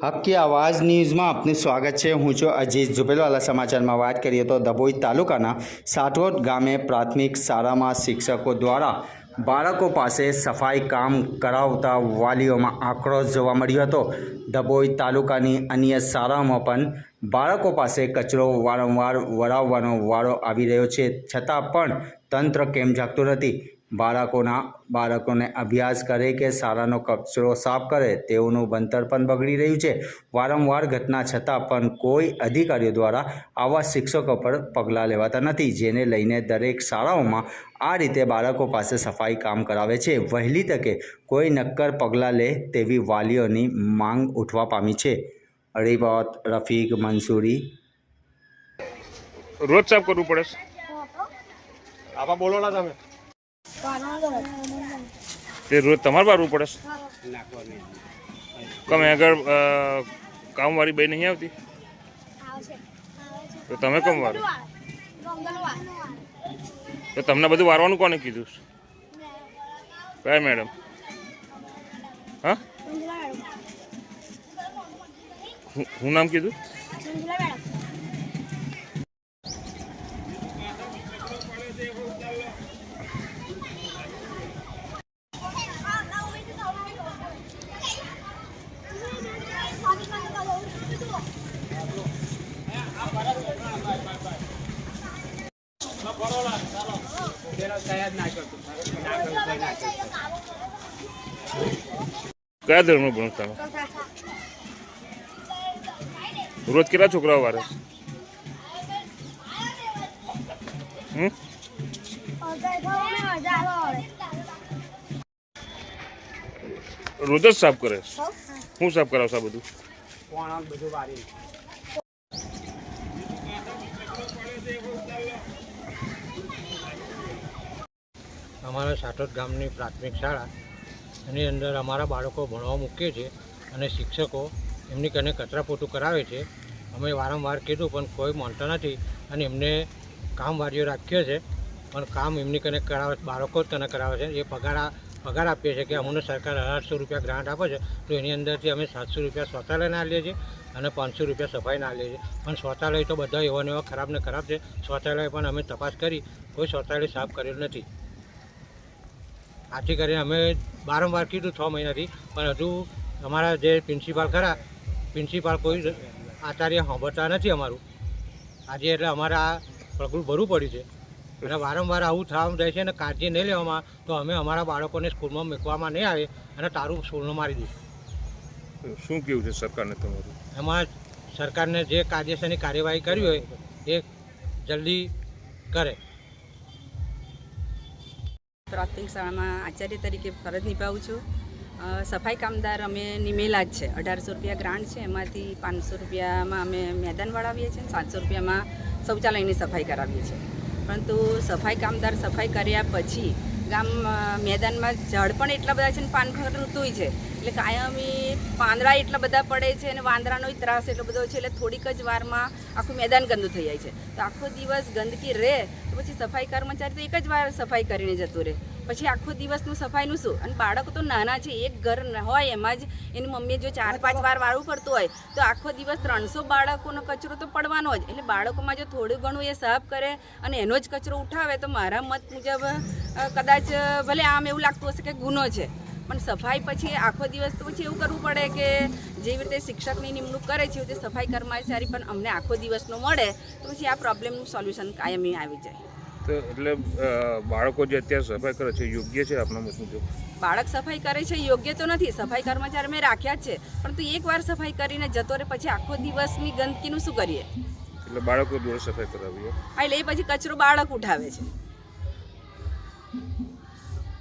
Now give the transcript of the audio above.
હક્કી આવાજ ન્યૂઝમાં આપનું સ્વાગત છે। હું છું અજીત ઝુપેલવાલા। સમાચારમાં વાત કરીએ તો ડભોઈ તાલુકાના સાટોદ ગામે પ્રાથમિક શાળામાં શિક્ષકો દ્વારા બાળકો પાસે સફાઈ કામ કરાવતા વાલીઓમાં આક્રોશ જોવા મળ્યો હતો। ડભોઈ તાલુકાની અન્ય શાળાઓમાં પણ બાળકો પાસે કચરો વારંવાર વળાવવાનો વારો આવી રહ્યો છે, છતાં પણ તંત્ર કેમ જાગતું નથી? બાળકોને અભ્યાસ કરે કે શાળાનો કચરો સાફ કરે તેઓનું ભણતર પણ બગડી રહ્યું છે। વારંવાર ઘટના છતાં પણ કોઈ અધિકારીઓ દ્વારા આવા શિક્ષકો પર પગલાં લેવાતા નથી, જેને લઈને દરેક શાળાઓમાં આ રીતે બાળકો પાસે સફાઈ કામ કરાવે છે। વહેલી તકે કોઈ નક્કર પગલાં લે તેવી વાલીઓની માંગ ઉઠવા પામી છે। રિપોર્ટ રફીક મંસૂરી। રોજ સાફ કરવું પડે? આપા બોલો ના તમે તે રોજ તમારે બારવું પડે? તમે આગળ કામવાળી બેન નહીં આવતી તો તમે કેમ વારો? તો તમને બધું વારવાનું કોને કીધું? કયા મેડમ? હા, હું નામ કીધું? કયા ધર્મનું ભણો તમે? રોજ કેટલા છોકરાઓ વારે? રોજ જ સાફ કરે? હું સાફ કરાવશો બધું? અમારા સાટોદ ગામની પ્રાથમિક શાળા એની અંદર અમારા બાળકો ભણવા મૂકીએ છીએ અને શિક્ષકો એમની કને કચરા પોતું કરાવે છે। અમે વારંવાર કીધું પણ કોઈ માનતા નથી અને એમને કામવાળીઓ રાખ્યો છે, પણ કામ એમની કને કરાવે, બાળકો જ કને કરાવે છે। એ પગાર આપીએ છીએ કે અમને સરકાર 1800 રૂપિયા ગ્રાન્ટ આપે છે, તો એની અંદરથી અમે 700 રૂપિયા શૌચાલયના આપીએ છીએ અને 500 રૂપિયા સફાઈના આપીએ છીએ। પણ શૌચાલય તો બધા એવા ને એવા ખરાબ ને ખરાબ છે। શૌચાલય પણ અમે તપાસ કરી, કોઈ શૌચાલય સાફ કરેલું નથી। આથી કરીને અમે વારંવાર કીધું 6 મહિનાથી, પણ હજુ અમારા જે પ્રિન્સિપાલ ખરા, પ્રિન્સિપાલ કોઈ આચાર્ય સાંભળતા નથી અમારું આજે, એટલે અમારે આ પગલું ભરવું પડ્યું છે અને વારંવાર આવું થવા જાય છે અને કાળજી નહીં લેવામાં તો અમે અમારા બાળકોને સ્કૂલમાં મૂકવામાં નહીં આવે અને તારું સ્કૂલમાં મારી દઈશું। શું કેવું છે સરકારને તમારું? એમાં સરકારને જે કાયદેસરની કાર્યવાહી કરવી હોય એ જલ્દી કરે। પ્રાથમિક શાળામાં આચાર્ય તરીકે ફરજ નિભાવું છું। સફાઈ કામદાર અમે નિમેલા જ છે। 1800 રૂપિયા ગ્રાન્ટ છે, એમાંથી 500 રૂપિયામાં અમે મેદાન વળાવીએ છીએ, 700 રૂપિયામાં શૌચાલયની સફાઈ કરાવીએ છીએ। પરંતુ સફાઈ કામદાર સફાઈ કર્યા પછી ગામ મેદાનમાં ઝાડ પણ એટલા બધા છે ને પાનખર ઋતુય છે, એટલે કાયમી પાંદડા એટલા બધા પડે છે અને વાંદરાનો ત્રાસ એટલો બધો છે, એટલે થોડીક જ વારમાં આખું મેદાન ગંદુ થઈ જાય છે। તો આખો દિવસ ગંદકી રહે તો પછી સફાઈ કર્મચારી તો એક જ વાર સફાઈ કરીને જતું રહે, પછી આખો દિવસનું સફાઈનું શું? અને બાળકો તો નાના છે, એક ઘર હોય એમાં જ એની મમ્મીએ જો 4-5 વાર વાળવું પડતું હોય તો આખો દિવસ 300 બાળકોનો કચરો તો પડવાનો જ। એટલે બાળકોમાં જો થોડું ઘણું એ સાફ કરે અને એનો જ કચરો ઉઠાવે તો મારા મત મુજબ કદાચ ભલે આમ એવું લાગતું હશે કે ગુનો છે, પણ સફાઈ પછી આખો દિવસ તો પછી એવું કરવું પડે કે જેવી રીતે શિક્ષકની નિમણૂક કરે છે એવી રીતે સફાઈ કર્મચારી પણ અમને આખો દિવસનો મળે તો પછી આ પ્રોબ્લેમનું સોલ્યુશન કાયમી આવી જાય। તો એટલે બાળકો જે અત્યારે સફાઈ કરે છે યોગ્ય છે આપના મત મુજબ? બાળક સફાઈ કરે છે યોગ્ય તો નથી, સફાઈ કર્મચારી મેં રાખ્યા જ છે, પરંતુ એકવાર સફાઈ કરીને જતો રહે પછી આખો દિવસની ગંદકીનું શું કરીએ? એટલે બાળકો જોડે સફાઈ કરાવીએ? હા, એટલે એ પછી કચરો બાળક ઉઠાવે છે।